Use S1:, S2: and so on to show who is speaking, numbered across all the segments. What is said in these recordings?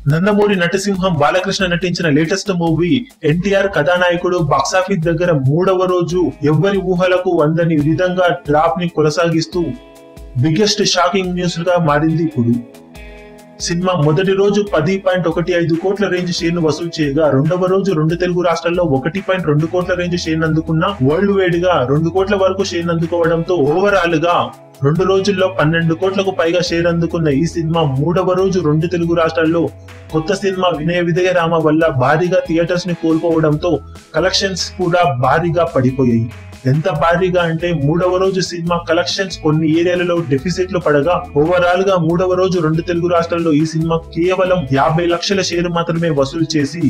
S1: నందమూరి నటసింహం బాలకృష్ణ నటించిన latest movie NTR కథానాయకుడు box office దగ్గర 3వ రోజు ఎవ్వరి ఊహలకు అందని విధంగా డ్రాప్ ని కొనసాగిస్తూ బిగ్గెస్ట్ షాకింగ్ న్యూస్ గా మారింది. ఇప్పుడు సినిమా మొదటి రోజు 10.15 కోట్ల రేంజ్ షేర్ ను వసూలు చేయగా, రెండవ రోజు 2 తెలుగు రాష్ట్రాల్లో 1.2 కోట్ల రేంజ్ షేర్ అందుకున్న వరల్డ్ వైడ్ గా 2 కోట్ల వరకు షేర్ అందుకోవడంతో ఓవరాల్ గా 2 రోజుల్లో 12 కోట్లకు పైగా షేర్ అందుకున్న ఈ సినిమా 3వ రోజు 2 తెలుగు రాష్ట్రాల్లో కొత్త సినిమా వినయ విధేయ రామ వల్ల భారీగా థియేటర్స్ ని కోల్పోవడంతో కలెక్షన్స్ కూడా భారీగా పడిపోయాయి. ఎంత భారీగా అంటే 3వ రోజు సినిమా కలెక్షన్స్ కొన్ని ఏరియాలలో డెఫిసిట్ లో పడగా, ఓవరాల్ గా 3వ రోజు 2 తెలుగు రాష్ట్రాల్లో ఈ సినిమా కేవలం 50 లక్షల షేర్ మాత్రమే వసూలు చేసి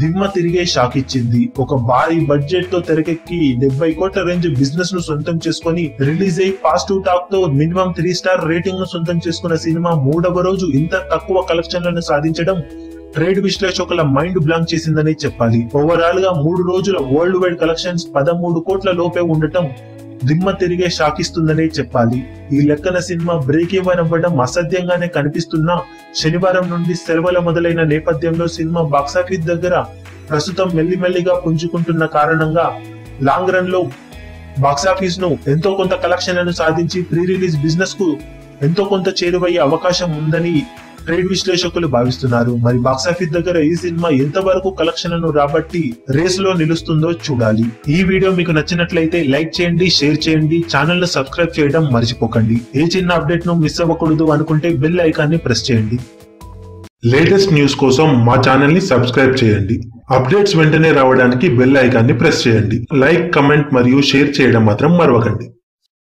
S1: దిమ్మ తిరిగే షాక్ ఇచ్చింది. ఒక భారీ బడ్జెట్ తో తెరకెక్కి 70 కోట్ల రేంజ్ బిజినెస్ ను సొంతం చేసుకుని రిలీజ్ అయి పాజిటివ్ టాక్ తో మినిమం 3 స్టార్ రేటింగ్ ను సొంతం చేసుకున్న సినిమా 3వ రోజు ఇంత తక్కువ కలెక్షన్లను సాధించడం ట్రేడ్ విశ్లేషకుల మైండ్ బ్లాంక్ చేసిందని చెప్పాలి. ఓవరాల్ గా 3 రోజుల వరల్డ్ వైడ్ కలెక్షన్స్ 13 కోట్ల లోపే ఉండటం దిమ్మ తిరిగే షాకిస్తుందనే చెప్పాలి. ఈ లెక్కన సినిమా బ్రేక్ ఈవెన్ అవ్వడం అసాధ్యంగానే కనిపిస్తున్నా, శనివారం నుండి సెలవుల మొదలైన నేపథ్యంలో సినిమా బాక్సాఫీస్ దగ్గర ప్రస్తుతం మెల్లిమెల్లిగా పుంజుకుంటున్న కారణంగా లాంగ్ రన్ లో బాక్సాఫీస్ ను ఎంతో కొంత కలెక్షన్లను సాధించి ప్రీ రిలీజ్ బిజినెస్ కు ఎంతో కొంత చేరువయ్యే అవకాశం ఉందని ట్రేడ్ విశ్లేషకులు భావిస్తున్నారు. మరి బాక్సాఫీస్ దగ్గర ఈ సినిమా ఎంతవరకు కలెక్షన్లను రాబట్టి రేస్ లో నిలుస్తుందో చూడాలి. ఈ వీడియో మీకు నచ్చినట్లయితే లైక్ చేయండి, షేర్ చేయండి, ఛానల్ ను సబ్స్క్రైబ్ చేయడం మర్చిపోకండి. ఏ చిన్న అప్డేట్ ను మిస్ అవ్వకూడదు అనుకుంటే బెల్ ఐకాన్ ని ప్రెస్ చేయండి. లేటెస్ట్ న్యూస్ కోసం మా ఛానల్ ని సబ్స్క్రైబ్ చేయండి. అప్డేట్స్ వెంటనే రావడానికి బెల్ ఐకాన్ ని ప్రెస్ చేయండి. లైక్, కమెంట్ మరియు షేర్ చేయడం మాత్రం మరవకండి.